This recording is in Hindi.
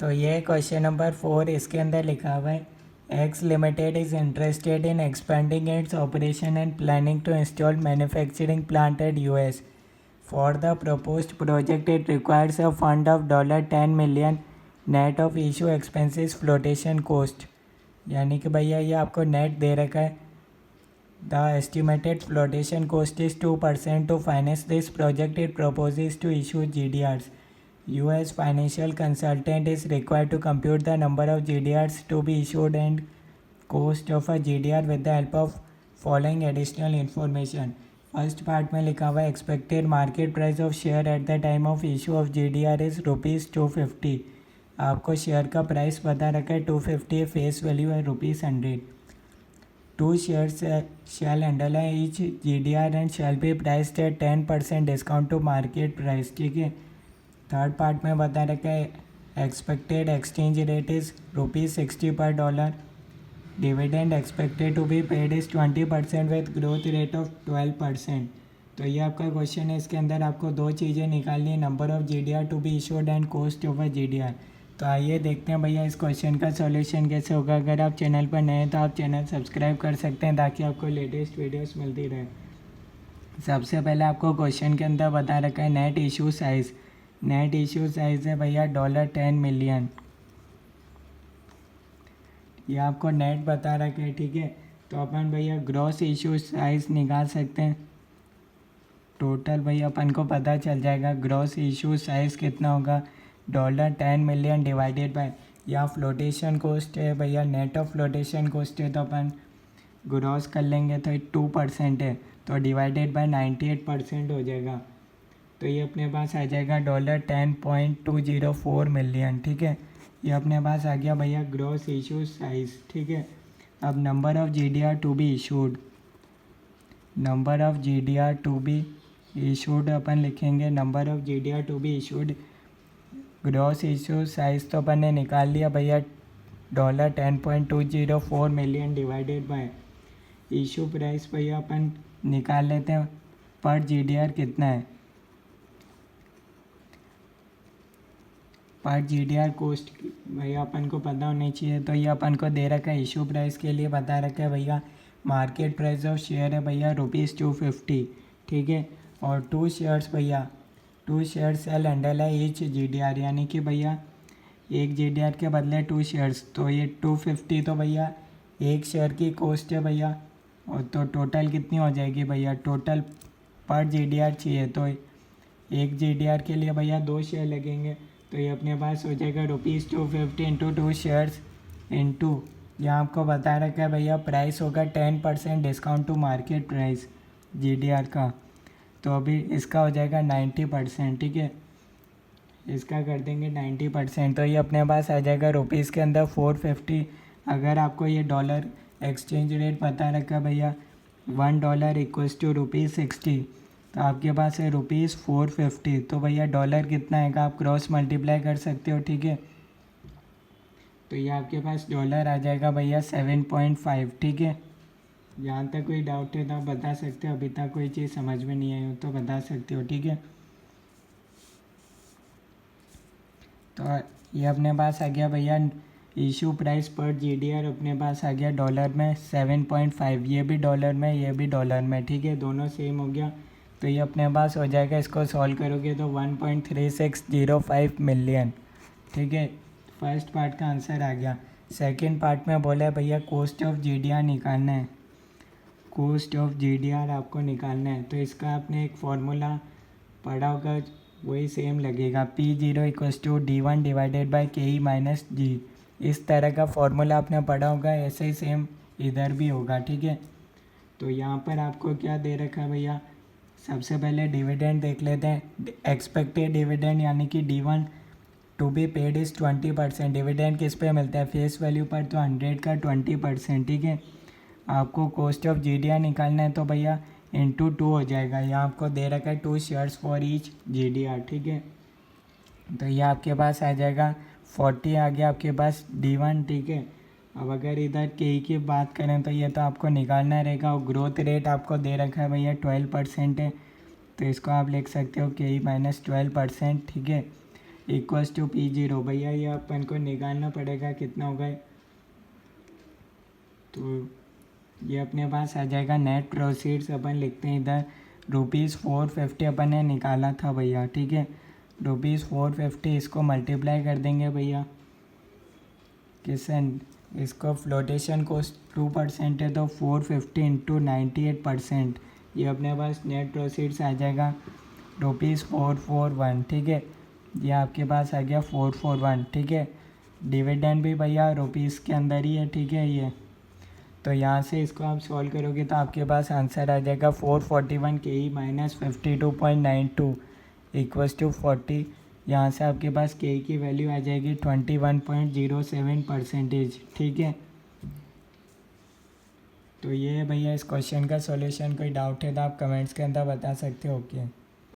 तो ये क्वेश्चन नंबर 4 इसके अंदर लिखा हुआ है X limited is interested in expanding its operation and planning to install manufacturing plant at US for the proposed project it requires a fund of $10 million net of issue expenses flotation cost. यानी कि भैया ये आपको नेट दे रखा है। The estimated flotation cost is 2% to finance this project it proposes to issue GDRs. US financial consultant is required to compute the number of GDRs to be issued and cost of a GDR with the help of following additional information. First part में लिखा हुआ है expected market price of share at the time of issue of GDR is ₹250। आपको शेयर का प्राइस बता रखा है 250, फेस वैल्यू है ₹100। Two shares shall underlie each GDR and shall be priced at 10% discount to market price. ठीक है। थर्ड पार्ट में बता रखा है expected exchange rate is ₹60 per dollar. Dividend expected to be paid is 20% with growth rate of 12%। तो ये आपका क्वेश्चन है। इसके अंदर आपको दो चीज़ें निकालनी है, number of GDR to be issued and cost of a GDR। तो आइए देखते हैं भैया इस क्वेश्चन का सॉल्यूशन कैसे होगा। अगर आप चैनल पर नए हैं तो आप चैनल सब्सक्राइब कर सकते हैं ताकि आपको लेटेस्ट वीडियोस मिलती रहे। सबसे पहले आपको क्वेश्चन के अंदर बता रखा है net issue size. Net issue size है भैया $10 मिलियन। ये आपको नेट बता रखा है। ठीक है। तो अपन भैया ग्रॉस इशू साइज़ निकाल सकते हैं। टोटल भैया अपन को पता चल जाएगा ग्रॉस इशू साइज़ कितना होगा, $10 मिलियन डिवाइडेड बाय, या फ्लोटेशन कॉस्ट है भैया, नेट ऑफ फ्लोटेशन कॉस्ट है तो अपन ग्रॉस कर लेंगे तो 2% है तो डिवाइडेड बाय 98% हो जाएगा। तो ये अपने पास आ जाएगा $10.204 मिलियन। ठीक है। ये अपने पास आ गया भैया ग्रॉस इशू साइज़। ठीक है। अब number of GDR to be issued, number of GDR to be issued अपन लिखेंगे number of GDR to be issued. Gross issue size तो अपन ने निकाल लिया भैया $10.204 million divided by issue price भैया अपन निकाल लेते हैं पर GDR कितना है। पर GDR कॉस्ट भैया अपन को पता होनी चाहिए। तो ये अपन को दे रखा है इशू प्राइस के लिए बता रखा है भैया मार्केट प्राइस ऑफ शेयर है भैया ₹250। ठीक है। और two shares shall underlie each GDR, यानी कि भैया एक GDR के बदले 2 शेयर्स। तो ये 250 तो भैया एक शेयर की कॉस्ट है भैया। और तो टोटल कितनी हो जाएगी भैया, टोटल पर GDR चाहिए तो एक GDR के लिए भैया 2 शेयर लगेंगे। तो ये अपने पास हो जाएगा ₹250 इंटू 2 शेयर्स इंटू यहाँ आपको बता रखा है भैया प्राइस होगा 10% discount to market price GDR का। तो अभी इसका हो जाएगा 90%। ठीक है। इसका कर देंगे 90%। तो ये अपने पास आ जाएगा रुपीज़ के अंदर 450। अगर आपको ये डॉलर एक्सचेंज रेट पता रखा भैया $1 इक्वल्स टू ₹60, तो आपके पास है ₹450। तो भैया डॉलर कितना आएगा आप क्रॉस मल्टीप्लाई कर सकते हो। ठीक है। तो ये आपके पास डॉलर आ जाएगा भैया 7.5। ठीक है। यहाँ तक कोई डाउट है तो आप बता सकते हो। अभी तक कोई चीज़ समझ में नहीं आई हो तो बता सकते हो। ठीक है। तो ये अपने पास आ गया भैया इशू प्राइस पर GDR अपने पास आ गया डॉलर में 7.5। ये भी डॉलर में, ये भी डॉलर में। ठीक है। दोनों सेम हो गया। तो ये अपने पास हो जाएगा, इसको सॉल्व करोगे तो 1.3605 मिलियन। ठीक है। फर्स्ट पार्ट का आंसर आ गया। सेकंड पार्ट में बोला है भैया कॉस्ट ऑफ GDR निकालना है। कॉस्ट ऑफ GDR आपको निकालना है। तो इसका आपने एक फार्मूला पढ़ा होगा, वही सेम लगेगा, P0 equals to D1 divided by KE minus G। इस तरह का फार्मूला आपने पढ़ा होगा, ऐसे ही सेम इधर भी होगा। ठीक है। तो यहाँ पर आपको क्या दे रखा है भैया, सबसे पहले डिविडेंड देख लेते हैं। एक्सपेक्टेड डिविडेंड यानी कि D1 to be paid is 20%। Dividend किस पे मिलता है, फेस वैल्यू पर, तो 100 का 20%। ठीक है। आपको कॉस्ट ऑफ GDR निकालना है तो भैया इंटू 2 हो जाएगा। यहाँ आपको दे रखा है 2 शेयर्स फॉर ईच GDR। ठीक है। तो ये आपके पास आ जाएगा 40 आ गया आपके पास D1। ठीक है। अब अगर इधर KE की बात करें तो ये तो आपको निकालना रहेगा। और ग्रोथ रेट आपको दे रखा है भैया 12% है, तो इसको आप लिख सकते हो KE माइनस 12%। ठीक है। Equals to P0। भैया ये अपन को निकालना पड़ेगा कितना होगा, तो ये अपने पास आ जाएगा नेट प्रोसीड्स। अपन लिखते हैं इधर ₹450 अपन ने निकाला था भैया, ठीक है। ₹450 इसको मल्टीप्लाई कर देंगे भैया किसन, इसको फ्लोटेशन कोस्ट 2% है तो 450 इंटू 98%, ये अपने पास नेट प्रोसीड्स आ जाएगा ₹441, ठीक है। ये आपके पास आ गया 441, ठीक है। डिविडेंड भी भैया रुपीज़ के अंदर ही है, ठीक है। ये तो यहाँ से इसको आप सॉल्व करोगे तो आपके पास आंसर आ जाएगा 441 KE माइनस 52.92 इक्वल्स टू 40। यहाँ से आपके पास के की वैल्यू आ जाएगी 21.07%, ठीक है। तो ये है भैया इस क्वेश्चन का सॉल्यूशन। कोई डाउट है तो आप कमेंट्स के अंदर बता सकते हो। ओके।